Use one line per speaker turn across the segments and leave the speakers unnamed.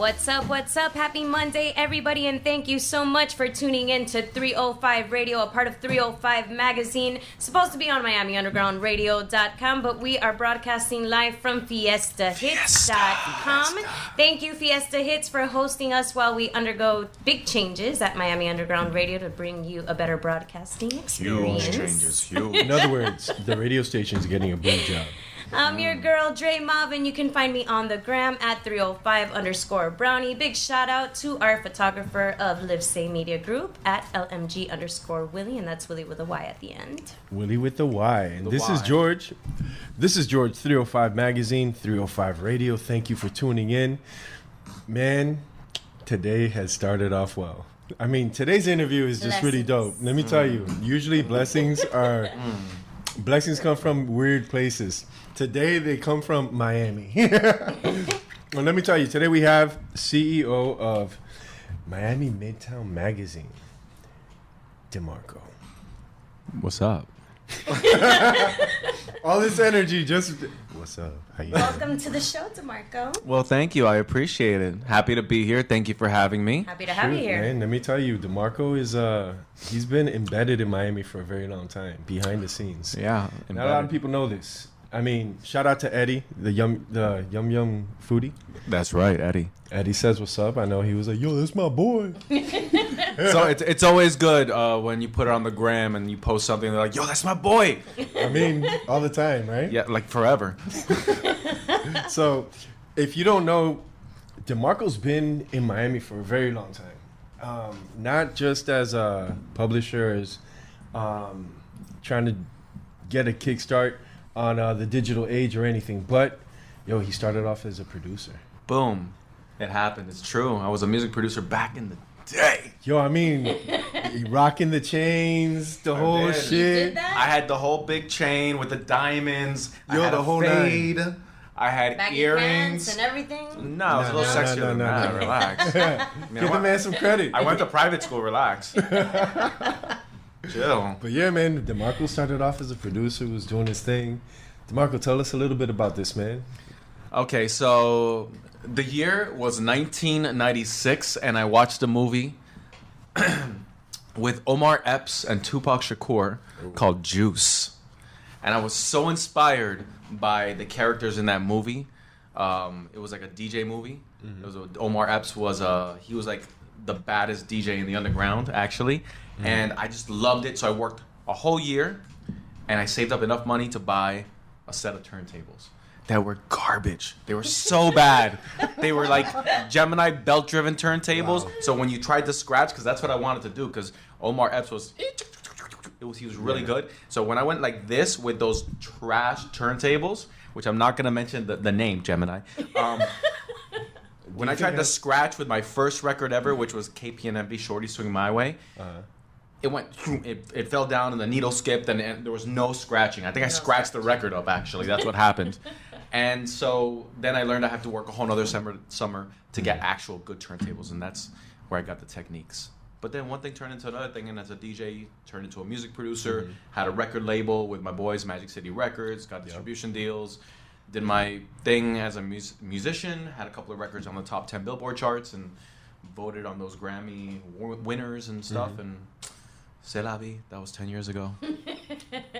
What's up? What's up? Happy Monday, everybody, and thank you so much for tuning in to 305 Radio, a part of 305 Magazine, supposed to be on MiamiUndergroundRadio.com, but we are broadcasting live from FiestaHits.com. Thank you, Fiesta Hits, for hosting us while we undergo big changes at Miami Underground Radio to bring you a better broadcasting experience.
Huge changes, huge.
In other words, the radio station is getting a boom job.
I'm your girl, Dre Marvin. You can find me on the gram at 305_Brownie. Big shout out to our photographer of Live Say Media Group at LMG_Willie, and that's Willie with a Y at the end.
Willie with the Y. And
The
this
Y.
is George. This is George, 305 Magazine, 305 Radio. Thank you for tuning in. Man, today has started off well. I mean, today's interview is just really dope. Let me tell you, usually blessings come from weird places. Today, they come from Miami. Well, let me tell you, today we have CEO of Miami Midtown Magazine, Dimarco.
What's up?
All this energy, just... What's up? How you doing?
Welcome to the show, DeMarco.
Well, thank you. I appreciate it. Happy to be here. Thank you for having me.
Happy to have you here.
Man, let me tell you, DeMarco is he's been embedded in Miami for a very long time, behind the scenes.
Yeah.
Not a lot of people know this. I mean, shout out to Eddie, the yum foodie.
That's right, Eddie.
Eddie says what's up. I know he was like, yo, that's my boy.
So it's always good when you put it on the gram and you post something and they're like, yo, that's my boy.
I mean, all the time, right?
Yeah, like forever.
So, if you don't know, DeMarco's been in Miami for a very long time. Not just as a publisher, as trying to get a kickstart on the digital age or anything, but yo, he started off as a producer.
Boom. It happened. It's true. I was a music producer back in the day.
Yo, I mean, rocking the chains, the whole
did.
shit.
You did that?
I had the whole big chain with the diamond. I
Yo,
had
the
a
whole
fade.
nine.
I had
Baggy
earrings.
pants and everything?
No, it was a little sexier than that.
no.
Relax.
Give the man some credit.
I went to private school. Relax. Chill.
But yeah, man, DeMarco started off as a producer, was doing his thing. DeMarco, tell us a little bit about this, man.
Okay, so the year was 1996, and I watched a movie with Omar Epps and Tupac Shakur called Juice. And I was so inspired by the characters in that movie. It was like a DJ movie. It was Omar Epps he was like the baddest DJ in the underground, actually. And I just loved it. So I worked a whole year, and I saved up enough money to buy a set of turntables that were garbage. They were so bad. They were like Gemini belt-driven turntables. Wow. So when you tried to scratch, because that's what I wanted to do, because Omar Epps he was really good. So when I went like this with those trash turntables, which I'm not gonna mention the name Gemini. When I tried to scratch with my first record ever, which was KPNMB Shorty Swing My Way, it fell down and the needle skipped and there was no scratching. I think I scratched the record up, actually. That's what happened. And so then I learned I have to work a whole other summer to get actual good turntables, and that's where I got the techniques. But then one thing turned into another thing, and as a DJ, turned into a music producer, had a record label with my boys, Magic City Records, got distribution deals, did my thing as a musician, had a couple of records on the top 10 Billboard charts, and voted on those Grammy winners and stuff, and c'est la vie. That was 10 years ago.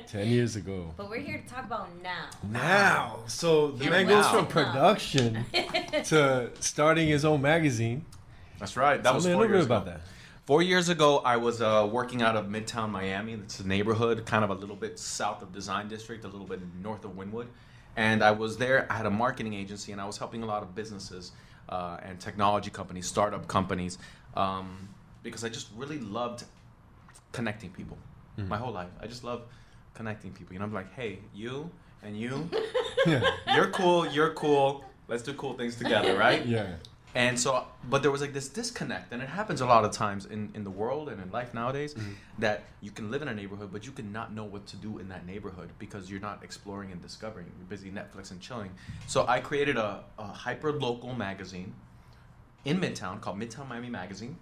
10 years ago.
But we're here to talk about now.
Now. So the man goes from production to starting his own magazine.
That's right. That was 4 years ago.
About that.
4 years ago, I was working out of Midtown Miami. It's a neighborhood, kind of a little bit south of Design District, a little bit north of Wynwood. And I was there. I had a marketing agency, and I was helping a lot of businesses and technology companies, startup companies, because I just really loved connecting people my whole life. I just love connecting people. You know, I'm like, hey, you and you, you're cool. Let's do cool things together, right?
Yeah.
And so, but there was like this disconnect, and it happens a lot of times in the world and in life nowadays, that you can live in a neighborhood, but you can not know what to do in that neighborhood because you're not exploring and discovering. You're busy Netflix and chilling. So I created a hyper-local magazine in Midtown called Midtown Miami Magazine,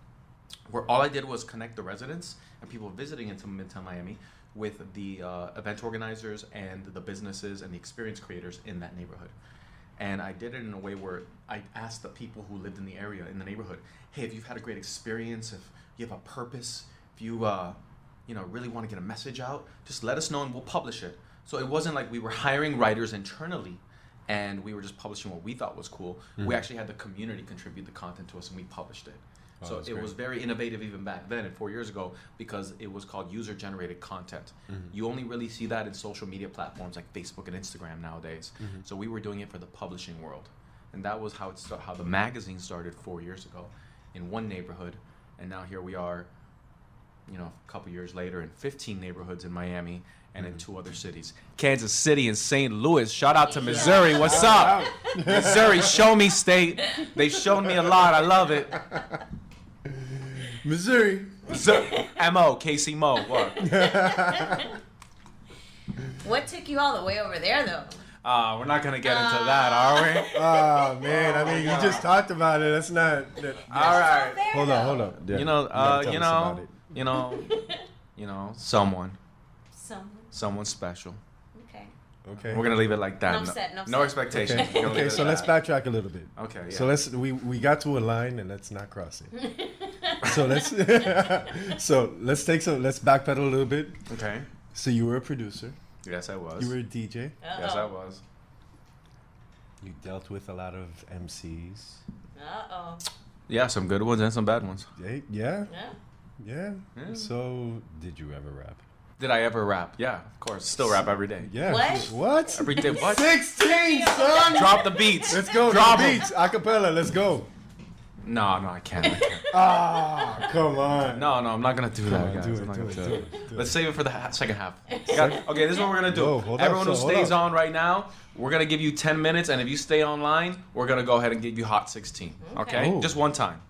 where all I did was connect the residents and people visiting into Midtown Miami with the event organizers and the businesses and the experience creators in that neighborhood. And I did it in a way where I asked the people who lived in the area, in the neighborhood, hey, if you've had a great experience, if you have a purpose, if you, really want to get a message out, just let us know and we'll publish it. So it wasn't like we were hiring writers internally and we were just publishing what we thought was cool. Mm-hmm. We actually had the community contribute the content to us and we published it. So it was very innovative even back then and 4 years ago because it was called user-generated content. Mm-hmm. You only really see that in social media platforms like Facebook and Instagram nowadays. Mm-hmm. So we were doing it for the publishing world. And that was how the magazine started 4 years ago in one neighborhood. And now here we are, a couple years later in 15 neighborhoods in Miami and in 2 other cities. Kansas City and St. Louis. Shout out to Missouri. What's up? Missouri, show me state. They've shown me a lot. I love it.
Missouri.
M.O. Casey Mo. What?
What took you all the way over there, though?
We're not going to get into that, are we?
Oh, man. I mean, you just talked about it. That's not...
All right.
Hold on.
Yeah. Someone special.
Okay.
We're gonna leave it like that. No expectations.
Okay. So let's backtrack a little bit.
Okay. Yeah.
So we got to a line and let's not cross it. So let's backpedal a little bit.
Okay.
So you were a producer.
Yes, I was.
You were a DJ.
Uh-oh.
Yes, I was.
You dealt with a lot of MCs.
Yeah, some good ones and some bad ones.
Yeah. So did you ever rap?
Did I ever rap? Yeah, of course. Still rap every day.
Yeah.
What?
Every day. What?
16, son!
Drop the beats.
Let's go. Drop the beats. Acapella. Let's go.
No, I can't.
Come on.
No, I'm not going to do that, guys.
Do it.
Let's save it for the second half. Okay, this is what we're going to do. Everyone who stays on right now, we're going to give you 10 minutes, and if you stay online, we're going to go ahead and give you Hot 16. Okay?
Oh.
Just one time.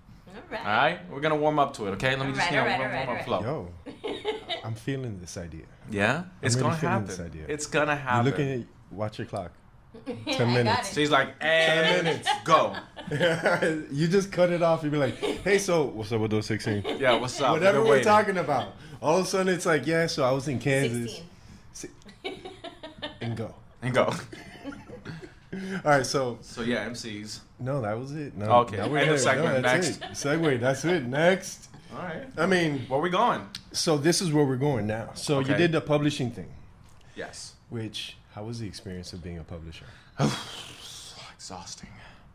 All right? We're going to warm up to it, okay? Let me just warm up flow.
Yo, I'm feeling this idea.
Yeah? It's going to happen. It's going to happen.
You're looking at... Watch your clock. 10 minutes.
She's like,
10 minutes.
Go.
You just cut it off. You be like, hey, so what's up with those 16?
Yeah, what's up?
Whatever we're talking about. All of a sudden, it's like, yeah, so I was in Kansas.
16.
And go. All right, so
yeah, MCs.
No, that was it. No.
Okay. End of segment. Next.
Segue. That's it. Next.
All right.
I mean,
where are we going?
So this is where we're going now. So you did the publishing thing.
Yes.
How was the experience of being a publisher?
Exhausting.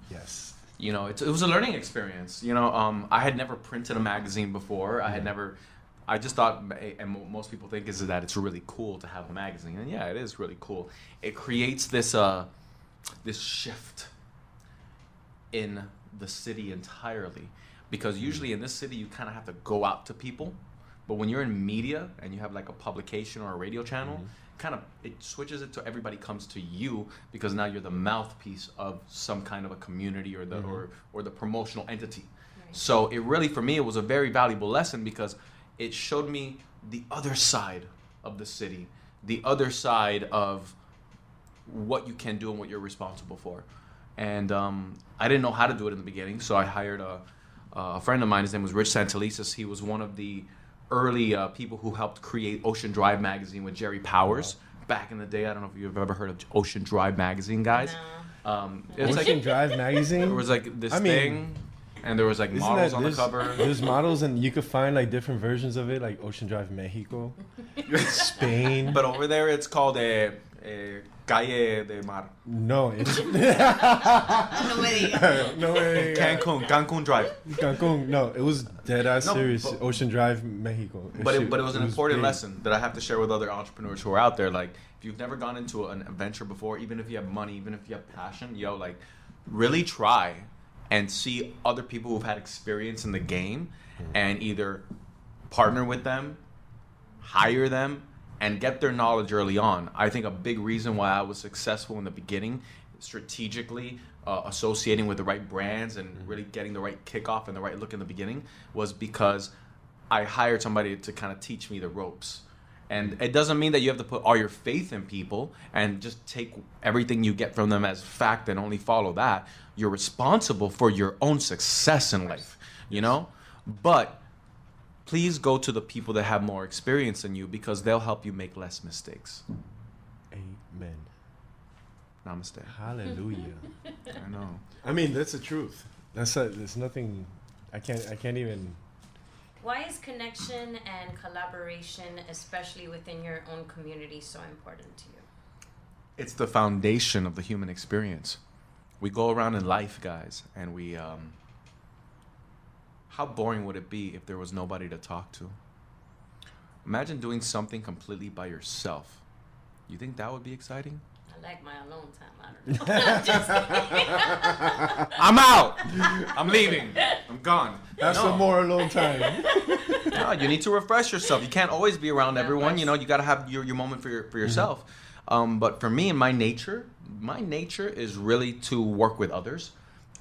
Yes.
It was a learning experience. I had never printed a magazine before. I just thought, and most people think is that it's really cool to have a magazine, and yeah, it is really cool. It creates this shift in the city entirely, because usually in this city you kind of have to go out to people, but when you're in media and you have like a publication or a radio channel, it switches it to everybody comes to you, because now you're the mouthpiece of some kind of a community or the promotional entity. Right. So it really, for me, it was a very valuable lesson, because it showed me the other side of the city, the other side of what you can do and what you're responsible for. And I didn't know how to do it in the beginning, so I hired a friend of mine. His name was Rich Santelises. He was one of the early people who helped create Ocean Drive magazine with Jerry Powers back in the day. I don't know if you've ever heard of Ocean Drive magazine, guys.
No.
It's Ocean Drive magazine?
There was like this thing, and there was like models on the cover.
There's models, and you could find like different versions of it, like Ocean Drive Mexico, Spain.
But over there, it's called a Calle de Mar.
No, it's
No way.
Cancun Drive.
Cancun. No, it was dead ass serious. Ocean Drive, Mexico.
But it was an important lesson that I have to share with other entrepreneurs who are out there. Like, if you've never gone into an adventure before, even if you have money, even if you have passion, really try and see other people who've had experience in the game and either partner with them, hire them, and get their knowledge early on. I think a big reason why I was successful in the beginning, strategically associating with the right brands and really getting the right kickoff and the right look in the beginning, was because I hired somebody to kind of teach me the ropes. And it doesn't mean that you have to put all your faith in people and just take everything you get from them as fact and only follow that. You're responsible for your own success in life, But please go to the people that have more experience than you, because they'll help you make less mistakes.
Amen.
Namaste.
Hallelujah.
I know.
I mean, that's the truth. There's nothing. I can't even.
Why is connection and collaboration, especially within your own community, so important to you?
It's the foundation of the human experience. We go around in life, guys, and we. How boring would it be if there was nobody to talk to? Imagine doing something completely by yourself. You think that would be exciting?
I like my alone time. I don't know. I'm just kidding.
I'm out. I'm leaving. I'm gone.
Have some more alone time.
No, you need to refresh yourself. You can't always be around everyone. You know, you got to have your moment for yourself. But for me, and my nature is really to work with others.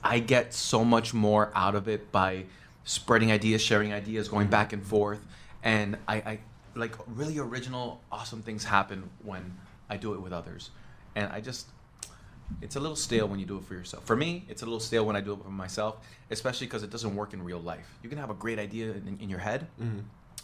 I get so much more out of it by spreading ideas, sharing ideas, going back and forth. And I like really original, awesome things happen when I do it with others. And it's a little stale when you do it for yourself. For me, it's a little stale when I do it for myself, especially because it doesn't work in real life. You can have a great idea in your head,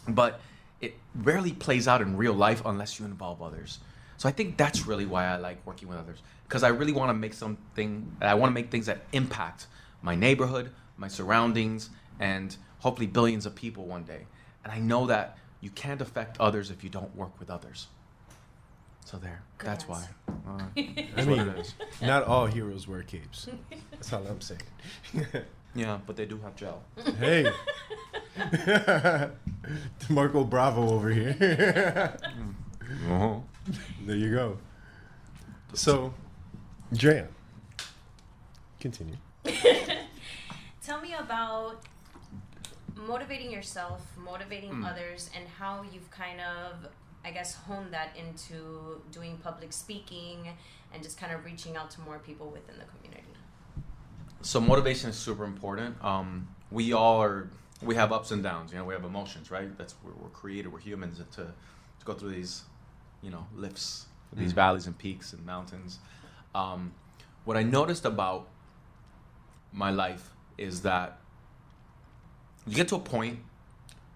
but it rarely plays out in real life unless you involve others. So I think that's really why I like working with others, because I really want to make things that impact my neighborhood, my surroundings, and hopefully billions of people one day. And I know that you can't affect others if you don't work with others. So there. That's why.
I mean, not all heroes wear capes. That's all I'm saying.
Yeah, but they do have gel.
Hey. Dimarco Bravo over here. There you go. So, Drea, continue.
Tell me about motivating yourself, motivating others, and how you've kind of, I guess, honed that into doing public speaking and just kind of reaching out to more people within the community.
So motivation is super important. We have ups and downs. You know, we have emotions, right? We're created. We're humans to go through these, lifts, these valleys and peaks and mountains. What I noticed about my life is that you get to a point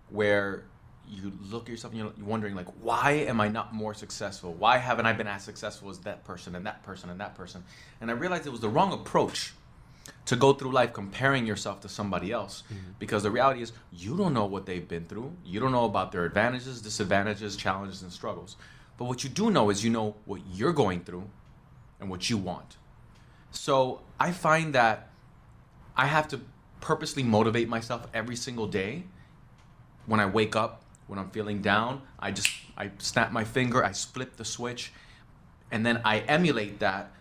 where you look at yourself and you're wondering, like, why am I not more successful? Why haven't I been as successful as that person and that person and that person? And I realized it was the wrong approach to go through life comparing yourself to somebody else. Because the reality is, you don't know what they've been through. You don't know about their advantages, disadvantages, challenges, and struggles. But what you do know is you know what you're going through and what you want. So I find that I have to purposely motivate myself every single day. When I wake up, when I'm feeling down, I snap my finger, I flip the switch, and then I emulate that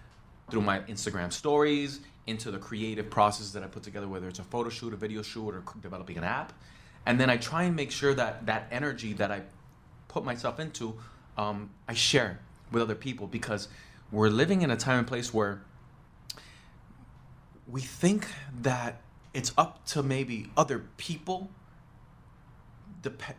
through my Instagram stories, into the creative process that I put together, whether it's a photo shoot, a video shoot, or developing an app. And then I try and make sure that that energy that I put myself into, I share with other people, because we're living in a time and place where we think that it's up to maybe other people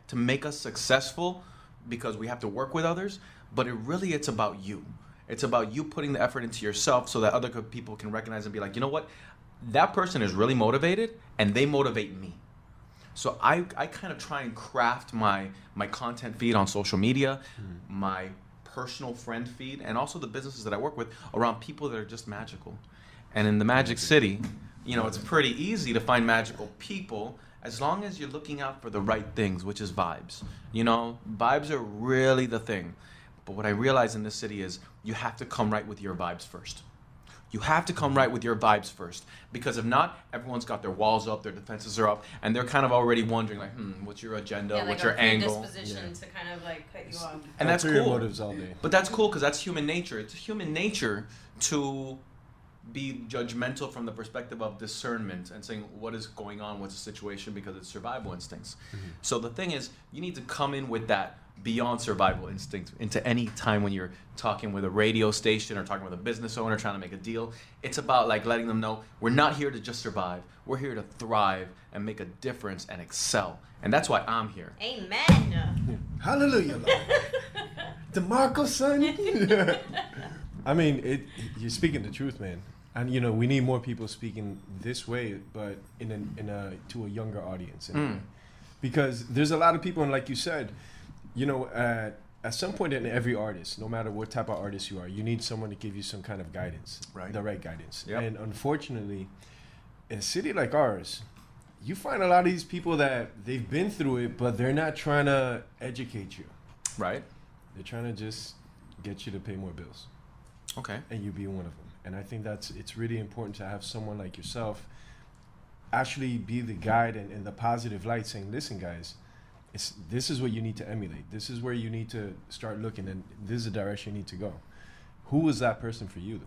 to make us successful because we have to work with others, but it's about you. It's about you putting the effort into yourself so that other people can recognize and be like, you know what? That person is really motivated and they motivate me. So I kind of try and craft my content feed on social media, my personal friend feed, and also the businesses that I work with around people that are just magical. And in the Magic City, it's pretty easy to find magical people as long as you're looking out for the right things, which is vibes. Vibes are really the thing. But what I realize in this city is you have to come right with your vibes first. You have to come right with your vibes first. Because if not, everyone's got their walls up, their defenses are up, and they're kind of already wondering, like, what's your agenda, what's your angle?
Disposition to kind of like cut you off.
And that's cool.
Your motives all day.
But that's cool because that's human nature. It's human nature to be judgmental from the perspective of discernment and saying what is going on, what's the situation, because it's survival instincts. So the thing is, you need to come in with that beyond survival instinct into any time when you're talking with a radio station or talking with a business owner trying to make a deal. It's about like letting them know we're not here to just survive. We're here to thrive and make a difference and excel. And that's why I'm here.
Amen.
Hallelujah, Lord. DeMarco, son. I mean, you're speaking the truth, man. And we need more people speaking this way, but to a younger audience. Because there's a lot of people, and like you said, at some point in every artist, no matter what type of artist you are, you need someone to give you some kind of guidance, the right guidance. Yep. And unfortunately, in a city like ours, you find a lot of these people that they've been through it, but they're not trying to educate you.
Right.
They're trying to just get you to pay more bills.
Okay. And
you be one of them. And I think it's really important to have someone like yourself actually be the guide and the positive light, saying, listen, guys, this is what you need to emulate. This is where you need to start looking, and this is the direction you need to go. Who was that person for you?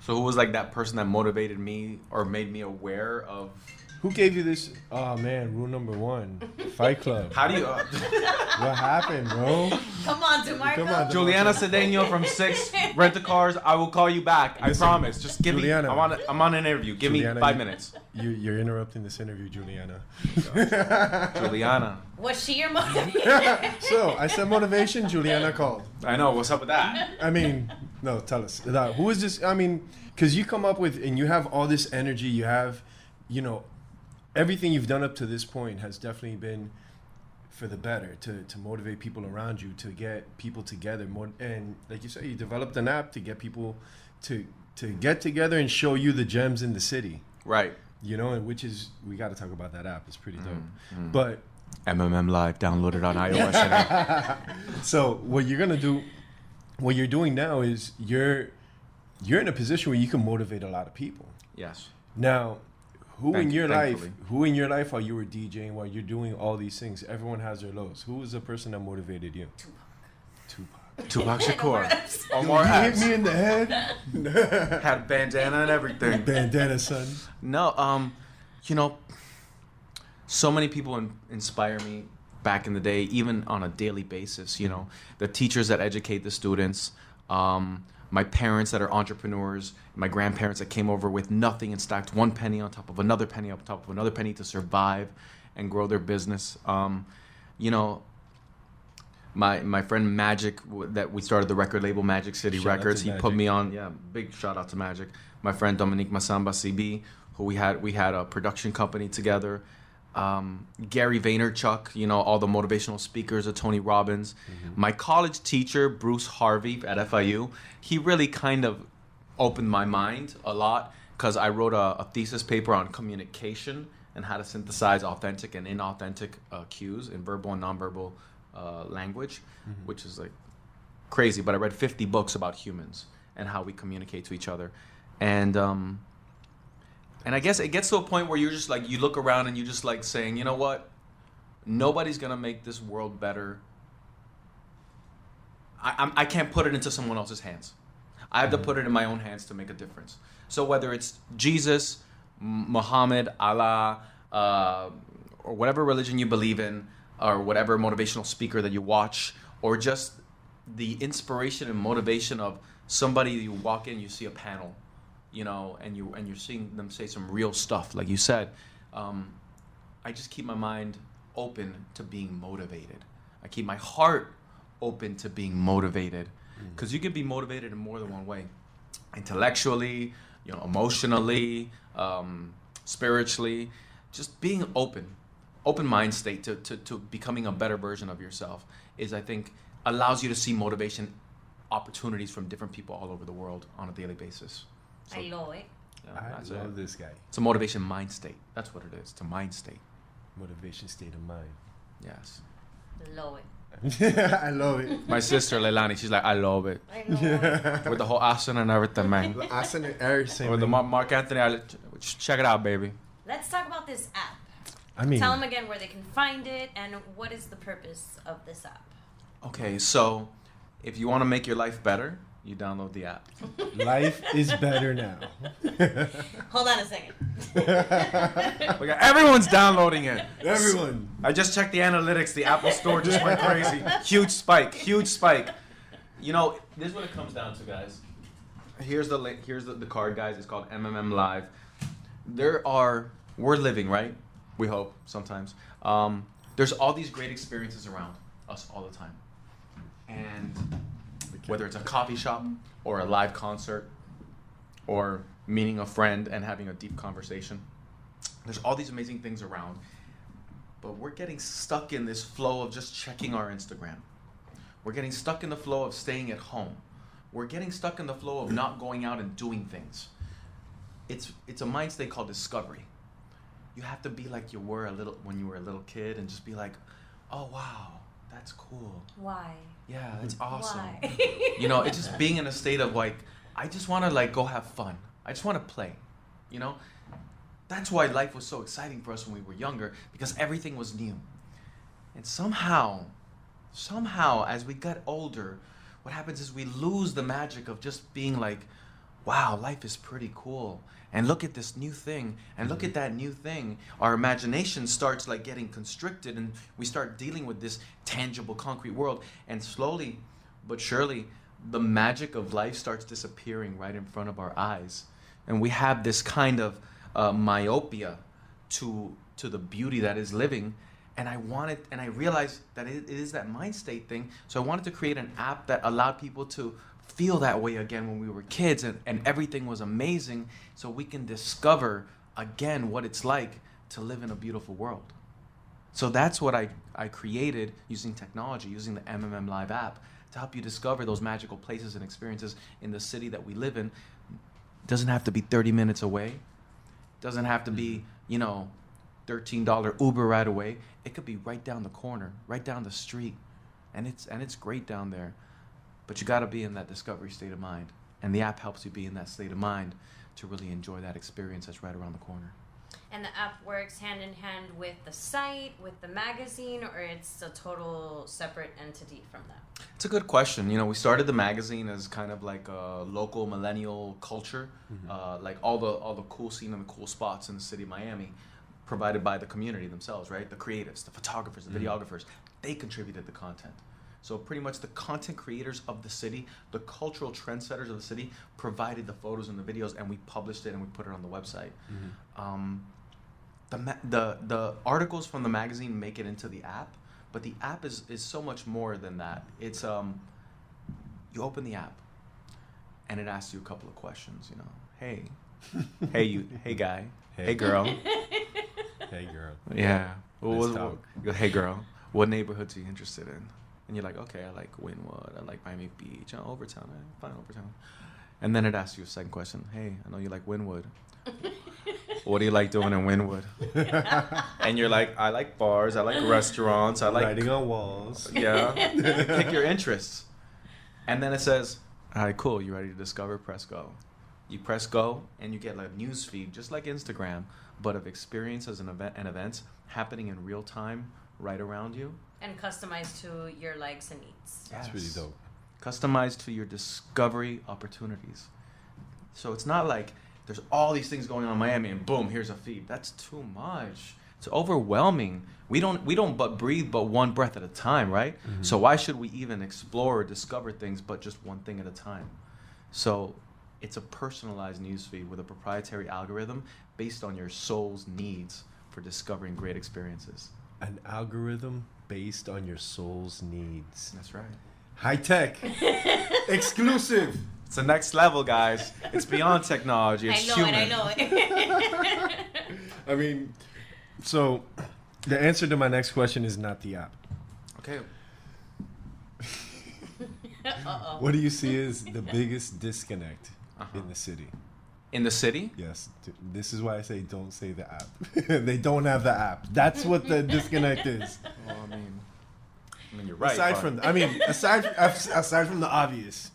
So who was like that person that motivated me or made me aware of?
Who gave you this? Oh man, rule number 1, Fight Club.
How do you?
What happened, bro?
Come on, Dimarco.
Juliana Cedeno from 6 Rent-A-Cars. I will call you back. I promise. Just give
Juliana,
me. I'm on an interview. Give
Juliana,
me 5 minutes.
You're interrupting this interview, Juliana.
Juliana.
Was she your motivation?
So I said motivation. Juliana called.
I know. What's up with that?
I mean, no. Tell us. Who is this? I mean, because you come up with and you have all this energy. You have, everything you've done up to this point has definitely been for the better, to motivate people around you, to get people together more. And like you said, you developed an app to get people to get together and show you the gems in the city.
Right.
And we got to talk about that app. It's pretty dope. But
MMM Live, download it on iOS.
So what you're doing now is you're in a position where you can motivate a lot of people.
Yes.
Now, who in your life while you were DJing, while you're doing all these things, everyone has their lows. Who was the person that motivated you?
Tupac Shakur.
Omar hit me in the head.
Had bandana and everything.
Bandana, son.
No, so many people inspire me back in the day, even on a daily basis. The teachers that educate the students, my parents that are entrepreneurs, my grandparents that came over with nothing and stacked one penny on top of another penny on top of another penny to survive and grow their business. My friend Magic, that we started the record label Magic City Records. He put me on. Yeah, big shout out to Magic. My friend Dominique Massamba CB, who we had a production company together. Gary Vaynerchuk, all the motivational speakers of Tony Robbins. My college teacher, Bruce Harvey at FIU, he really kind of opened my mind a lot because I wrote a thesis paper on communication and how to synthesize authentic and inauthentic cues in verbal and nonverbal language, which is like crazy. But I read 50 books about humans and how we communicate to each other. And I guess it gets to a point where you're just like, you look around and you just like saying, you know what? Nobody's going to make this world better. I can't put it into someone else's hands. I have to put it in my own hands to make a difference. So whether it's Jesus, Muhammad, Allah, or whatever religion you believe in, or whatever motivational speaker that you watch, or just the inspiration and motivation of somebody you walk in, you see a panel, and you're seeing them say some real stuff, like you said. I just keep my mind open to being motivated. I keep my heart open to being motivated, because you can be motivated in more than one way, intellectually, emotionally, spiritually. Just being open mind state to becoming a better version of yourself is, I think, allows you to see motivation opportunities from different people all over the world on a daily basis. So,
I love it.
Yeah, I love this guy.
It's a motivation mind state. That's what it is. It's a mind state.
Motivation state of mind.
Yes.
Love it.
I love it.
My sister Leilani, she's like, I love it.
I know it.
With the whole asana and everything, man.
The asana and everything.
With the Mark Anthony, check it out, baby.
Let's talk about this app.
I mean,
tell them again where they can find it and what is the purpose of this app.
Okay, so if you want to make your life better, you download the app.
Life is better now.
Hold on a second.
Everyone's downloading it.
Everyone.
I just checked the analytics. The Apple Store just went crazy. Huge spike. This is what it comes down to, guys. Here's the link. Here's the card, guys. It's called MMM Live. We're living, right? We hope sometimes. There's all these great experiences around us all the time. And whether it's a coffee shop or a live concert or meeting a friend and having a deep conversation, there's all these amazing things around. but we're getting stuck in this flow of just checking our Instagram. We're getting stuck in the flow of staying at home. We're getting stuck in the flow of not going out and doing things. It's a mind state called discovery. You have to be like you were when you were a little kid and just be like, oh wow, that's cool.
Why?
Yeah, that's awesome.
Why?
You know, it's just being in a state of like, I just want to like go have fun. I just want to play. You know, that's why life was so exciting for us when we were younger, because everything was new. And somehow, as we got older, what happens is we lose the magic of just being like, wow, life is pretty cool. And look at this new thing. And look at that new thing. Our imagination starts like getting constricted, and we start dealing with this tangible, concrete world. And slowly but surely, the magic of life starts disappearing right in front of our eyes. And we have this kind of myopia to the beauty that is living. And I realized that it is that mind state thing. So I wanted to create an app that allowed people to feel that way again when we were kids, and everything was amazing, so we can discover again what it's like to live in a beautiful world. So that's what I created using technology, using the MMM Live app to help you discover those magical places and experiences in the city that we live in. It doesn't have to be 30 minutes away. It doesn't have to be, you know, $13 Uber right away. It could be right down the corner, right down the street, and it's great down there. But you got to be in that discovery state of mind, and the app helps you be in that state of mind to really enjoy that experience that's right around the corner.
And the app works hand in hand with the site, with the magazine, or it's a total separate entity from that?
It's a good question. You know, we started the magazine as kind of like a local millennial culture, like all the cool scene and the cool spots in the city of Miami, provided by the community themselves, right? The creatives, the photographers, the videographers, they contributed the content. So pretty much the content creators of the city, the cultural trendsetters of the city, provided the photos and the videos, and we published it and we put it on the website. The articles from the magazine make it into the app, but the app is so much more than that. It's you open the app, and it asks you a couple of questions. You know, hey guy, hey girl,
Hey girl.
yeah.
Let's talk.
Hey girl, what neighborhoods are you interested in? And you're like, okay, I like Wynwood, I like Miami Beach, Overtown, fine Overtown. And then it asks you a second question. Hey, I know you like Wynwood. What do you like doing in Wynwood? And you're like, I like bars, I like restaurants, I like
writing on walls.
Yeah. Pick your interests. And then it says, all right, cool, you ready to discover? Press go. You press go, and you get like a news feed, just like Instagram, but of experiences and events happening in real time right around you.
And customized to your likes and needs.
That's really dope.
Customized to your discovery opportunities. So it's not like there's all these things going on in Miami and boom, here's a feed. That's too much. It's overwhelming. We don't but breathe but one breath at a time, right? Mm-hmm. So why should we even explore or discover things but just one thing at a time? So it's a personalized newsfeed with a proprietary algorithm based on your soul's needs for discovering great experiences.
An algorithm based on your soul's needs.
That's right.
High tech. Exclusive.
It's the next level, guys. It's beyond technology. It's human.
I know it.
I mean, so the answer to my next question is not the app.
Okay.
Uh-oh.
What do you see as the biggest disconnect in the city?
In the city?
Yes. This is why I say don't say the app. They don't have the app. That's what the disconnect is.
Well, I mean, you're right.
Aside from the obvious.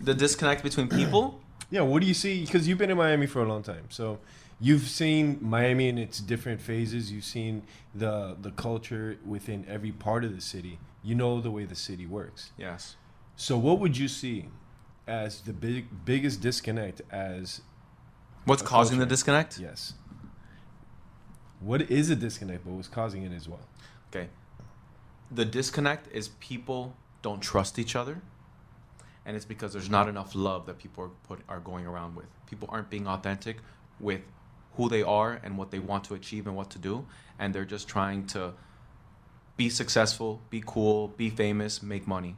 The disconnect between people?
Yeah, what do you see? Because you've been in Miami for a long time. So you've seen Miami in its different phases. You've seen the culture within every part of the city. You know the way the city works.
Yes.
So what would you see as the biggest disconnect as...
What's causing the disconnect?
Yes. What is a disconnect, but what's causing it as well?
Okay. The disconnect is people don't trust each other, and it's because there's not enough love that people are going around with. People aren't being authentic with who they are and what they want to achieve and what to do, and they're just trying to be successful, be cool, be famous, make money.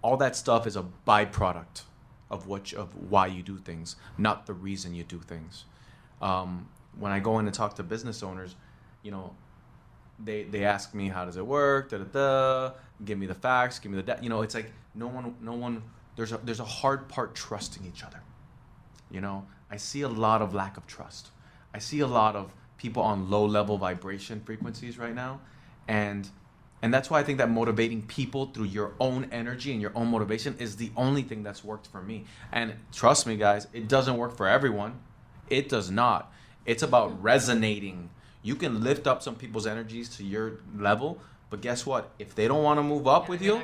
All that stuff is a byproduct of why you do things, not the reason you do things. When I go in and talk to business owners, you know, they ask me, how does it work? Da da da. Give me the facts. Give me the you know. It's like no one. There's a hard part trusting each other. You know, I see a lot of lack of trust. I see a lot of people on low level vibration frequencies right now, and that's why I think that motivating people through your own energy and your own motivation is the only thing that's worked for me. And trust me, guys, it doesn't work for everyone. It does not. It's about resonating. You can lift up some people's energies to your level, but guess what? If they don't want to move up with you,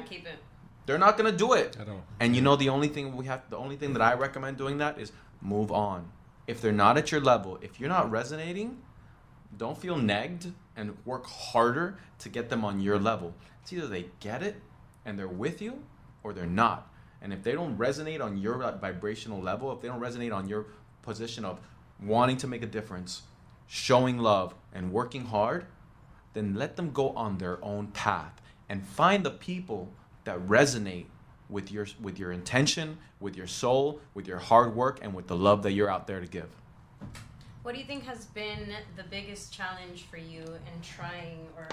they're not gonna do it.
At all.
And you know, the only thing that I recommend doing that is move on. If they're not at your level, if you're not resonating, don't feel negged and work harder to get them on your level. It's either they get it and they're with you, or they're not. And if they don't resonate on your vibrational level, if they don't resonate on your position of wanting to make a difference, showing love, and working hard, then let them go on their own path and find the people that resonate with your intention, with your soul, with your hard work, and with the love that you're out there to give.
What do you think has been the biggest challenge for you in trying, or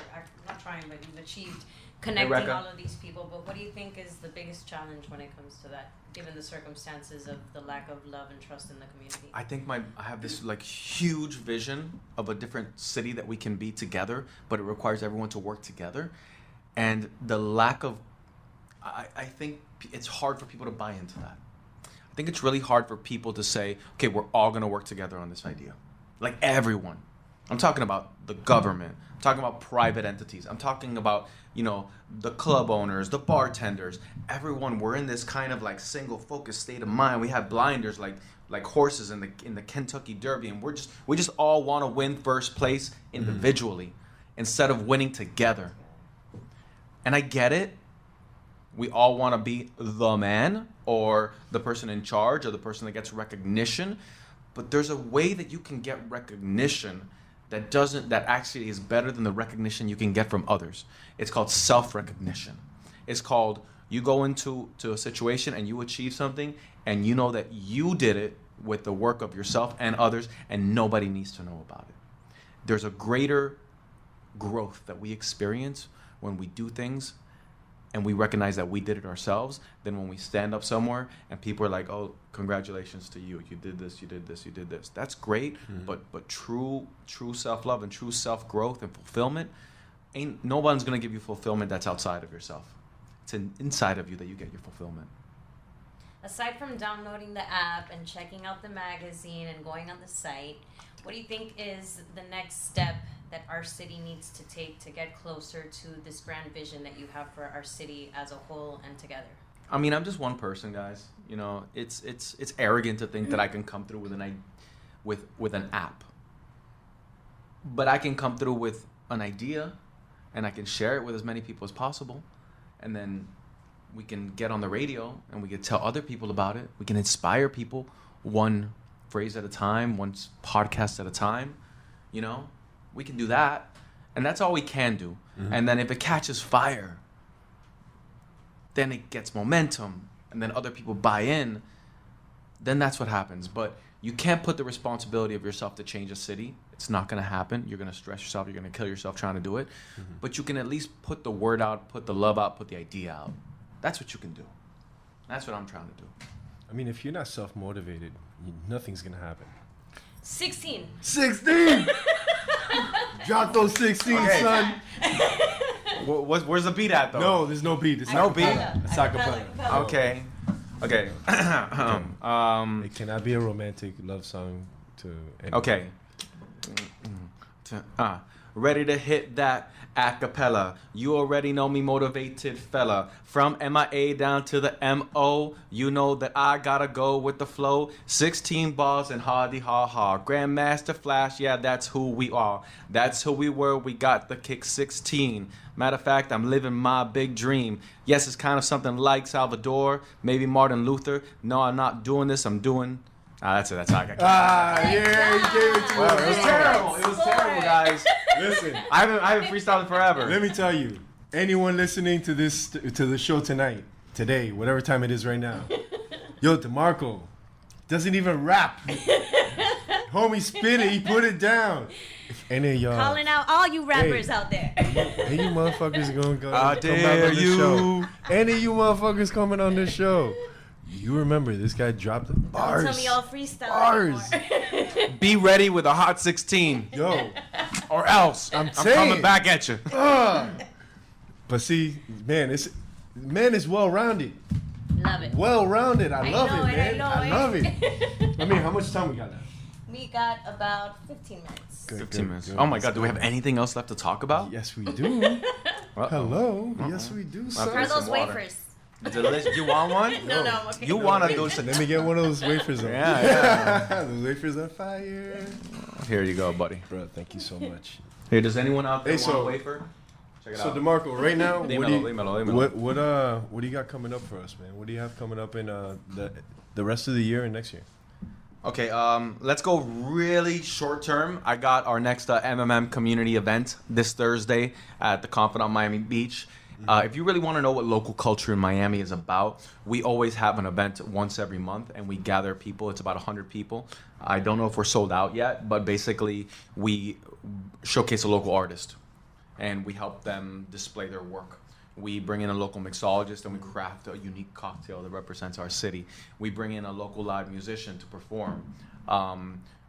not trying, but you've achieved connecting all of these people, but what do you think is the biggest challenge when it comes to that, given the circumstances of the lack of love and trust in the community?
I think I have this like huge vision of a different city that we can be together, but it requires everyone to work together. And the lack of, I think it's hard for people to buy into that. I think it's really hard for people to say, okay, we're all going to work together on this idea. Like everyone. I'm talking about the government. I'm talking about private entities. I'm talking about, you know, the club owners, the bartenders. Everyone, we're in this kind of like single focused state of mind. We have blinders like horses in the Kentucky Derby, and we just all want to win first place individually instead of winning together. And I get it. We all want to be the man or the person in charge or the person that gets recognition. But there's a way that you can get recognition that actually is better than the recognition you can get from others. It's called self-recognition. It's called you go into a situation and you achieve something and you know that you did it with the work of yourself and others, and nobody needs to know about it. There's a greater growth that we experience when we do things and we recognize that we did it ourselves than when we stand up somewhere and people are like, oh, congratulations to you. You did this, you did this, you did this. That's great, but true self-love and true self-growth and fulfillment, no one's going to give you fulfillment that's outside of yourself. It's inside of you that you get your fulfillment.
Aside from downloading the app and checking out the magazine and going on the site, what do you think is the next step that our city needs to take to get closer to this grand vision that you have for our city as a whole and together?
I mean, I'm just one person, guys. You know, it's arrogant to think that I can come through with an app. But I can come through with an idea and I can share it with as many people as possible. And then we can get on the radio and we can tell other people about it. We can inspire people one phrase at a time, one podcast at a time, you know? We can do that, and that's all we can do. And then if it catches fire, then it gets momentum, and then other people buy in, then that's what happens. But you can't put the responsibility of yourself to change a city. It's not going to happen. You're going to stress yourself. You're going to kill yourself trying to do it. But you can at least put the word out, put the love out, put the idea out. That's what you can do. That's what I'm trying to do.
I mean, if you're not self-motivated, nothing's going to happen.
16.
Drop those 16, son.
Where's the beat at, though?
No, there's no beat. It's
no beat.
It's acapella.
Okay.
It cannot be a romantic love song to anyone.
Okay. Ready to hit that acapella. You already know me, motivated fella. From MIA down to the MO, you know that I gotta go with the flow. 16 bars and hardy ha ha. Grandmaster Flash, yeah, that's who we are. That's who we were, we got the kick 16. Matter of fact, I'm living my big dream. Yes, it's kind of something like Salvador, maybe Martin Luther. No, I'm not doing this, I'm doing... that's it. That's how I got.
Yeah, you gave it to us.
It was terrible. It was terrible, guys.
Listen,
I haven't freestyled forever.
let me tell you, anyone listening to the show today, whatever time it is right now, yo, Dimarco doesn't even rap. Homie spin it. He put it down. If any of y'all
Calling out all you rappers out there.
Any you motherfuckers gonna go
How
come out
dare
on this
you.
show? Any of you motherfuckers coming on this show? You remember this guy dropped the bars.
Don't tell me y'all freestyle
Bars.
anymore.
Be ready with a hot 16.
Yo,
Or else I'm
saying.
coming back at you.
but see, man, it's well rounded.
Love it.
Well rounded. I love
know
it,
it,
man.
I know
love
it.
it. I mean, how much time we got now?
We got about 15 minutes.
Good,
15 minutes.
good.
Oh my God, do we have anything else left to talk about?
Yes, we do.
Uh-oh.
Hello. Yes, we do,
How
How are
sir.
those
some water.
wafers?
Delicious. You want one?
No, I'm okay.
You want to do some.
Let me get one of those wafers. On.
Yeah.
Those wafers are fire.
Here you go, buddy.
Bro, thank you so much.
Here, does anyone out there
Hey,
want
so-
a wafer? Check it
So
out.
Demarco, right now,
Dímelo.
what do you got coming up for us, man? What do you have coming up in the rest of the year and next year?
Okay, let's go really short term. I got our next MMM community event this Thursday at the Confidant Miami Beach. If you really want to know what local culture in Miami is about, we always have an event once every month, and we gather people. It's about 100 people. I don't know if we're sold out yet, but basically we showcase a local artist, and we help them display their work. We bring in a local mixologist and we craft a unique cocktail that represents our city. We bring in a local live musician to perform.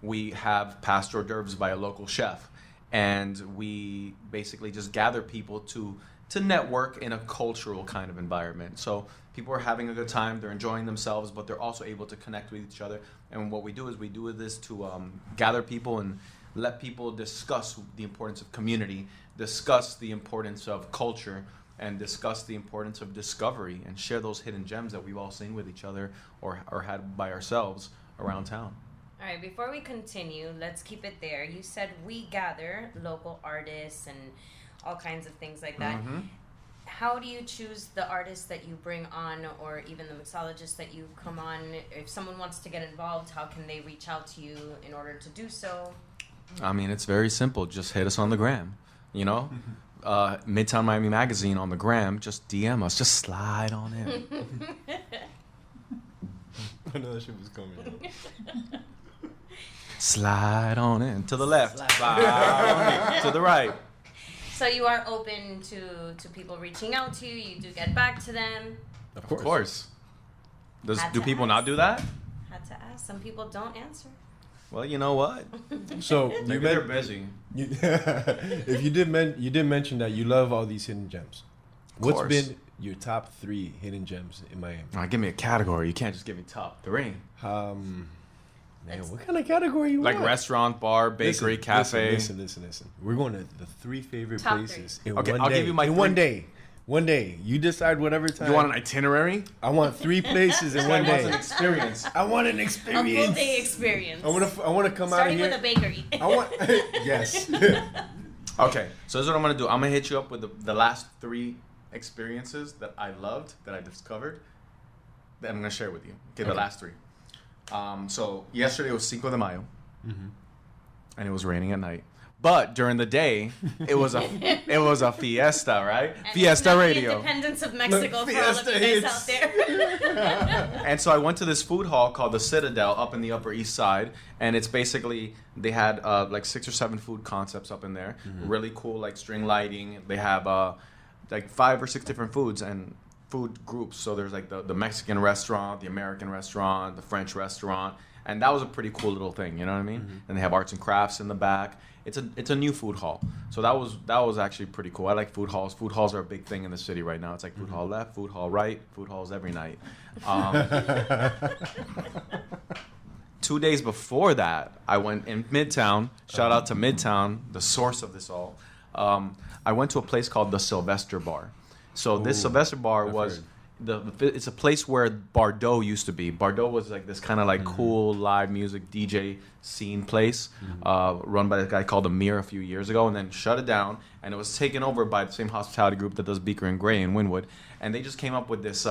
We have past hors d'oeuvres by a local chef. And we basically just gather people to network in a cultural kind of environment. So people are having a good time, they're enjoying themselves, but they're also able to connect with each other. And what we do is we do this to gather people and let people discuss the importance of community, discuss the importance of culture, and discuss the importance of discovery and share those hidden gems that we've all seen with each other or had by ourselves around town.
All right, before we continue, let's keep it there. You said we gather local artists and all kinds of things like that.
Mm-hmm.
How do you choose the artists that you bring on, or even the mixologists that you come on? If someone wants to get involved, how can they reach out to you in order to do so?
I mean, it's very simple. Just hit us on the gram, you know? Midtown Miami Magazine on the gram. Just DM us. Just slide on in.
I know that shit was coming.
Slide on in. To the left. Slide on in. To the right.
So you are open to people reaching out to you. You do get back to them.
Of course.
Had
Do
to
people
ask.
not do that?
Had to ask. Some people don't answer.
Well, you know what?
So
Maybe they're busy.
If you did mention that you love all these hidden gems. What's
course.
been your top 3 hidden gems in Miami?
Give me a category. You can't just give me top 3.
Man, what kind of category you
Like
want?
restaurant, bar, bakery, cafe.
Listen. We're going to the 3 favorite
Top
places
3.
in
Okay,
one
I'll
day.
give you my
in
3.
one day. One day. You decide whatever time.
You want an itinerary?
I want 3 places in one day.
experience.
I want an
A
experience.
full day experience.
I want to come out of
Starting
here.
with a bakery.
I want yes.
Okay, so this is what I'm going to do. I'm going to hit you up with the last 3 experiences that I loved, that I discovered, that I'm going to share with you. Okay, the last 3. So yesterday was Cinco de Mayo, and it was raining at night. But during the day, it was a fiesta, right?
And
Fiesta
not
Radio.
The independence of Mexico for all of
Fiesta
you guys
hits.
out there.
And so I went to this food hall called the Citadel up in the Upper East Side, and it's basically they had like 6 or 7 food concepts up in there. Really cool, like string lighting. They have like 5 or 6 different foods and food groups. So there's like the Mexican restaurant, the American restaurant, the French restaurant, and that was a pretty cool little thing. You know what I mean? And they have arts and crafts in the back. It's a new food hall, so that was actually pretty cool. I like food halls. Food halls are a big thing in the city right now. It's like food hall left, food hall right, food halls every night. 2 days before that, I went in Midtown. Shout out to Midtown, the source of this all. I went to a place called the Sylvester Bar. So this Sylvester Bar was it's a place where Bardot used to be. Bardot was like this kind of like cool live music DJ scene place, run by a guy called Amir a few years ago, and then shut it down. And it was taken over by the same hospitality group that does Beaker and Gray in Wynwood. And they just came up with this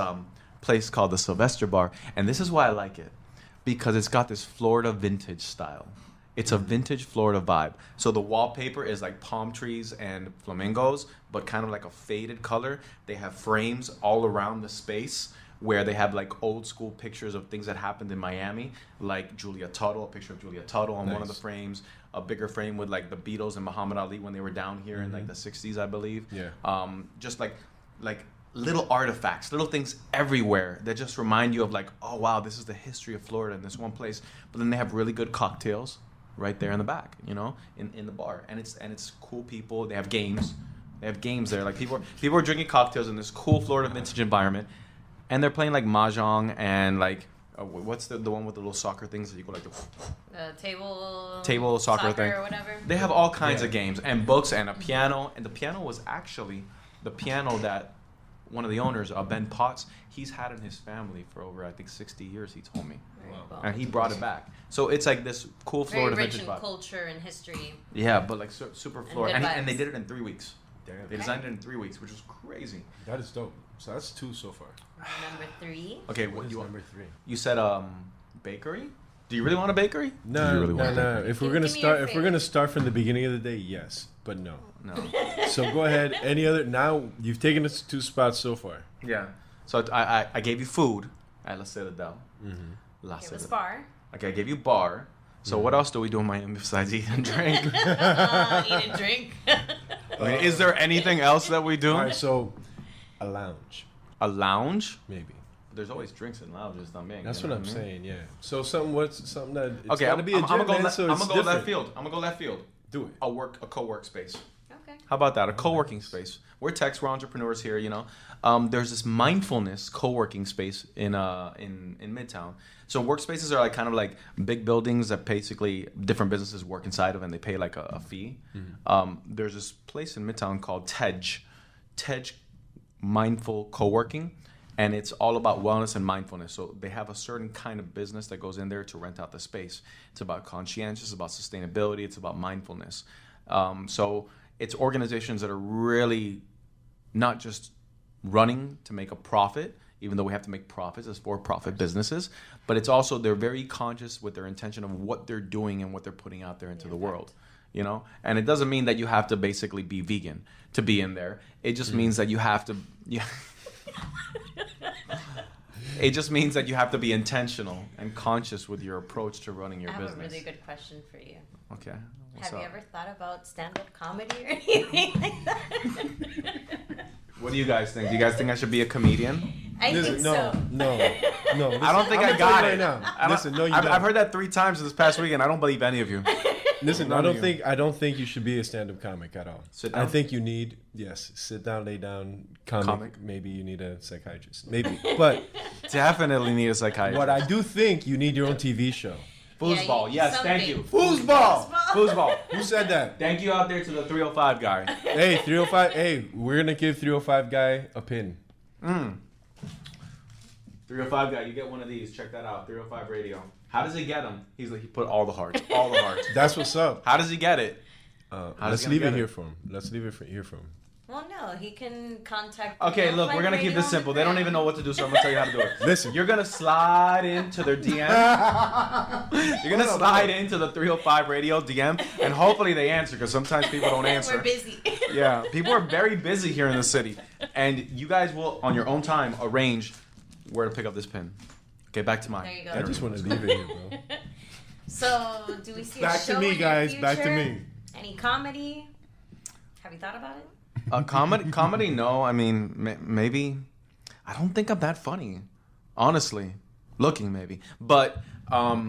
place called the Sylvester Bar. And this is why I like it, because it's got this Florida vintage style. It's a vintage Florida vibe. So the wallpaper is like palm trees and flamingos, but kind of like a faded color. They have frames all around the space where they have like old school pictures of things that happened in Miami, like Julia Tuttle, a picture of Julia Tuttle on one of the frames, a bigger frame with like the Beatles and Muhammad Ali when they were down here in like the 60s, I believe.
Yeah.
Just like little artifacts, little things everywhere that just remind you of like, oh wow, this is the history of Florida in this one place. But then they have really good cocktails right there in the back, you know, in the bar, and it's cool people. They have games. They have games there. Like people are drinking cocktails in this cool Florida vintage environment, and they're playing like mahjong and like what's the one with the little soccer things that you go like the table soccer thing
or whatever.
They have all kinds of games and books and a piano, and the piano was actually the piano that one of the owners, Ben Potts, he's had in his family for over, I think, 60 years, he told me.
Wow.
And he brought it back. So it's like this cool Florida
very rich
vintage
in
vibe.
Culture and history.
Yeah, but like super Florida.
And,
And they did it in 3 weeks.
Damn.
They designed it in 3 weeks, which was crazy.
That is dope. So that's 2 so far.
Number 3.
Okay,
What
what
is
you
number 3?
You said bakery? Do you really want a bakery?
No,
Do you really want a
no.
bakery?
If
Give
we're gonna
me
start,
your
if we're gonna start from the beginning of the day, yes, but no.
No.
So go ahead. Any other? Now you've taken us to 2 spots so far.
Yeah. So I gave you food at La Citadel. La
It was
Citadel.
bar.
Okay, I gave you bar. So what else do we do in Miami besides eat and drink?
Eat and drink.
I mean, is there anything else that we do?
All right, so a lounge,
A lounge?
maybe.
There's always drinks in lounges, también.
That's
you know
what I'm
I mean?
saying. Yeah. So something that it's
Okay,
gotta be a
I'm gonna
gym,
go.
man, so
I'm
it's
gonna go left
different.
field. I'm gonna go left field.
Do it.
A co-work space.
Okay.
How about that? A co-working space. We're techs, we're entrepreneurs here, you know. There's this mindfulness co-working space in Midtown. So workspaces are like kind of like big buildings that basically different businesses work inside of, and they pay like a fee. There's this place in Midtown called Tej Mindful Co-working, and it's all about wellness and mindfulness. So they have a certain kind of business that goes in there to rent out the space. It's about conscientious, it's about sustainability, it's about mindfulness. So it's organizations that are really not just running to make a profit, even though we have to make profits as for-profit businesses, but it's also they're very conscious with their intention of what they're doing and what they're putting out there into the world, you know. And it doesn't mean that you have to basically be vegan to be in there. It just means that you have to. It just means that you have to be intentional and conscious with your approach to running your business.
I have a really good question for you.
Okay. What's
Have
up?
you ever thought about stand-up comedy or anything like that?
What do you guys think? Do you guys think I should be a comedian?
I think
no,
so.
no. Listen,
I don't think
I'm
I
gonna tell
got
you
it.
right now.
I don't-
Listen, no, you
I've,
don't.
I've heard that 3 times this past weekend. I don't believe any of you.
Listen,
None
I
of
don't
you.
think you should be a stand-up comic at all.
Sit
I
down?
think you need sit down, lay down, comic.
Comic.
Maybe you need a psychiatrist. Maybe, but
Definitely need a psychiatrist.
what I do think you need your own TV show.
Foosball.
Yeah,
Yes, thank you.
something.
Foosball. Foosball.
Who said that?
Thank you out there to the 305 guy.
Hey, 305. Hey, we're gonna give 305 guy a pin.
305 guy, you get one of these. Check that out. 305 radio. How does he get them? He's like, he put all the hearts. All the hearts.
That's what's up.
How does he get it?
Let's
he
leave
gonna
it
get
here
it?
for him. Let's leave it here for him.
Well, no, he can contact.
Okay, look, we're gonna keep this simple. They don't even know what to do, so I'm gonna tell you how to do it.
Listen.
You're gonna slide into their DM. You're gonna slide into the 305 radio DM, and hopefully they answer, because sometimes people don't answer.
We're busy.
Yeah, people are very busy here in the city, and you guys will, on your own time, arrange where to pick up this pin. Okay, back to mine.
There you go.
I just want to leave it here, bro.
So, do we see a
Back
show
to me,
in your
guys. Back to
future?
me.
Any comedy? Have you thought about it?
Comedy? No. I mean, maybe. I don't think I'm that funny, honestly. Looking maybe, but I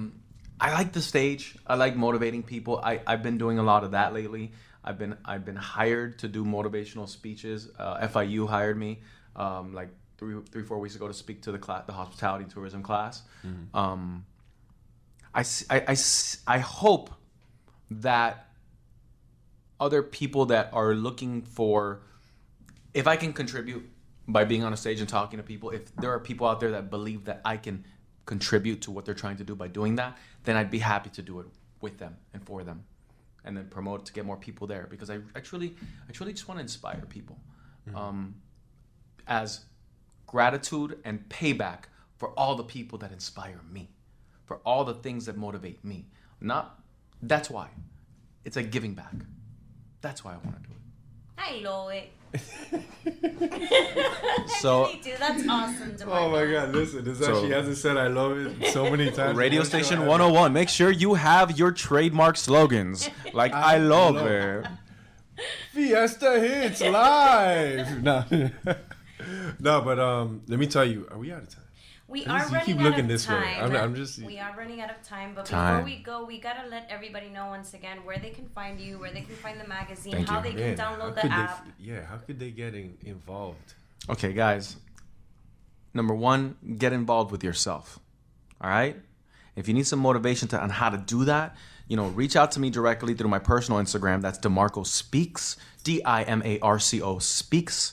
like the stage. I like motivating people. I've been doing a lot of that lately. I've been hired to do motivational speeches. FIU hired me like 3-4 weeks ago to speak to the hospitality and tourism class. I hope that other people that are looking for, if I can contribute by being on a stage and talking to people, if there are people out there that believe that I can contribute to what they're trying to do by doing that, then I'd be happy to do it with them and for them, and then promote to get more people there, because I truly just want to inspire people as gratitude and payback for all the people that inspire me, for all the things that motivate me. That's why. It's like giving back. That's why I want to do it.
I know it.
So,
Actually, dude, that's awesome, DeMarco.
Oh my God! Listen, she hasn't said I love it so many times.
Radio Station 101. Make sure you have your trademark slogans. Like, I love it.
Fiesta hits live. No, no, but let me tell you, are we out of time?
We are
You
running
keep
out
looking
of
this way.
time.
I'm just.
We are running out of time, but
Time.
before we go, we gotta let everybody know once again where they can find you, where they can find the magazine,
Thank
how
you.
they can download the app.
How could they get involved?
Okay, guys. Number one, get involved with yourself. All right? If you need some motivation on how to do that, reach out to me directly through my personal Instagram. That's Dimarco Speaks, Dimarco Speaks.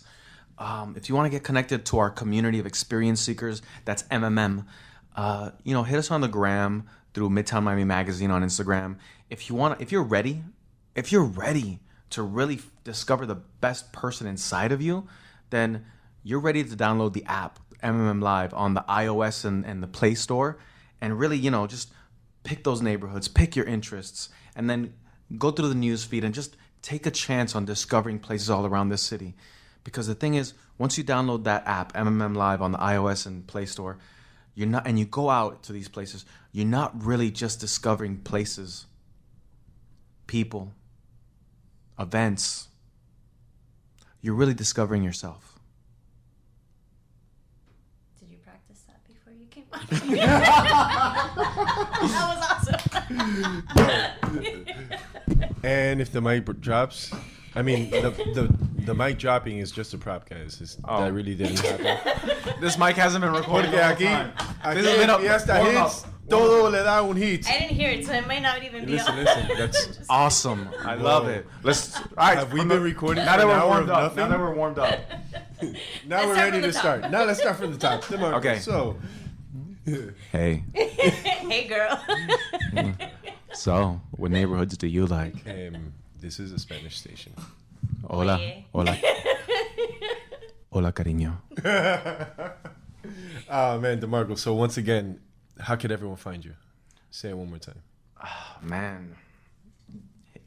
If you want to get connected to our community of experience seekers, that's MMM. Hit us on the gram through Midtown Miami Magazine on Instagram. If you're ready to really discover the best person inside of you, then you're ready to download the app MMM Live on the iOS and the Play Store, and really, just pick those neighborhoods, pick your interests, and then go through the news feed and just take a chance on discovering places all around this city. Because the thing is, once you download that app, MMM Live on the iOS and Play Store, and you go out to these places, you're not really just discovering places, people, events. You're really discovering yourself.
Did you practice that before you came on? That was awesome.
And if the mic drops, I mean, the mic dropping is just a prop, guys. That really didn't happen.
This mic hasn't been recorded
Porque
all the
aquí,
time.
aquí
This has been
Fiesta
warm
hits,
up.
todo le da un hit.
I didn't hear it, so it might not even be
Listen,
on.
that's
Awesome. I love it. All right.
Have we been recording
now
for
that
an
we're
hour
warmed
of
up?
nothing?
Now that we're warmed up.
Now
Let's
we're
start
ready
from
to
the top.
start. Now let's start from the top. DeMarco,
Okay.
So,
Hey.
Hey, girl.
So, what neighborhoods do you like?
this is a Spanish station.
Hola.
Oye.
Hola. Hola, cariño.
Oh man, DeMarco. So once again, how could everyone find you? Say it one more time.
Man.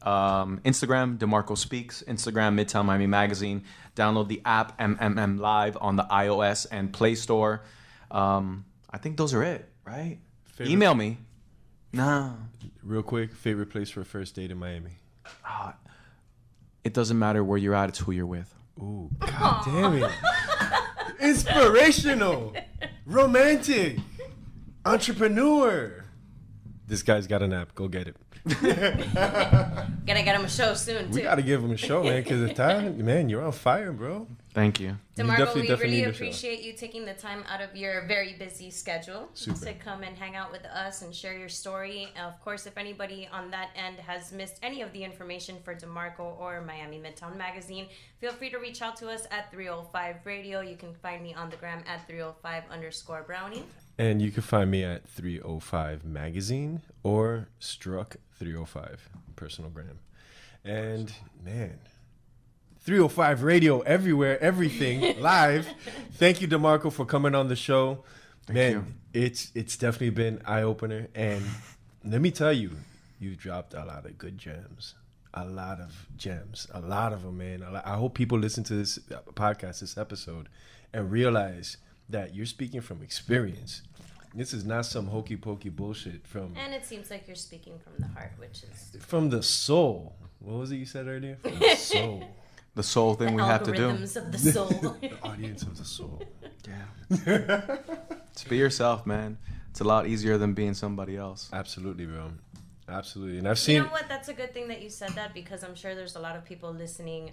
Instagram, Dimarco Speaks. Instagram, Midtown Miami Magazine. Download the app, MMM Live, on the iOS and Play Store. I think those are it, right?
Favorite-
Email me. Nah.
Real quick, favorite place for a first date in Miami?
It doesn't matter where you're at, it's who you're with.
Ooh, god damn it. Inspirational. Romantic. Entrepreneur. This guy's got an app. Go get it.
Gotta get him a show soon, too.
We got to give him a show, man, because the time, man, you're on fire, bro.
Thank you.
DeMarco,
definitely
we
need
really
a show.
appreciate you taking the time out of your very busy schedule
Super.
to come and hang out with us and share your story. Of course, if anybody on that end has missed any of the information for DeMarco or Miami Midtown Magazine, feel free to reach out to us at 305 Radio. You can find me on the gram at 305_Brownie.
And you can find me at 305 Magazine or Struck 305 personal gram. And man, 305 Radio everywhere, everything live. Thank you, DeMarco, for coming on the show. Man, it's definitely been eye-opener. And let me tell you, you dropped a lot of good gems. A lot of gems. A lot of them, man. I hope people listen to this podcast, this episode, and realize that you're speaking from experience. This is not some hokey pokey bullshit
And it seems like you're speaking from the heart, which is
from the soul. What was it you said earlier? From the soul.
The soul thing we have to do.
algorithms of the soul.
The audience of the soul.
Yeah. Just be yourself, man. It's a lot easier than being somebody else.
Absolutely, bro. Absolutely. And I've seen...
You know what? That's a good thing that you said that, because I'm sure there's a lot of people listening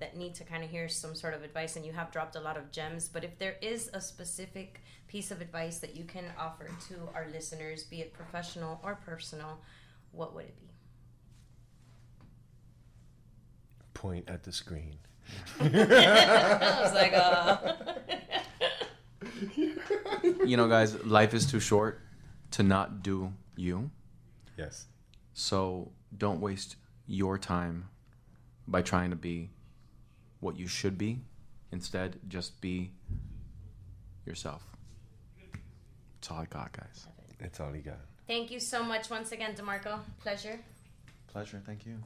that need to kind of hear some sort of advice, and you have dropped a lot of gems. But if there is a specific piece of advice that you can offer to our listeners, be it professional or personal, what would it be?
Point at the screen.
I was like,
You know, guys, life is too short to not do you.
Yes.
So don't waste your time by trying to be what you should be. Instead, just be yourself. That's all I got, guys.
That's all he got.
Thank you so much once again, DeMarco. Pleasure.
Pleasure. Thank you.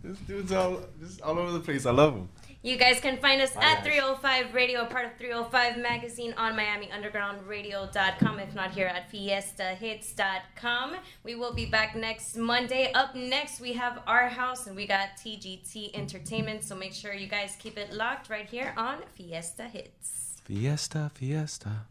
This dude's all over the place. I love him.
You guys can find us at
guys.
305 Radio, part of 305 Magazine on MiamiUndergroundRadio.com, if not here at FiestaHits.com. We will be back next Monday. Up next, we have Our House, and we got TGT Entertainment, so make sure you guys keep it locked right here on Fiesta Hits.
Fiesta, fiesta.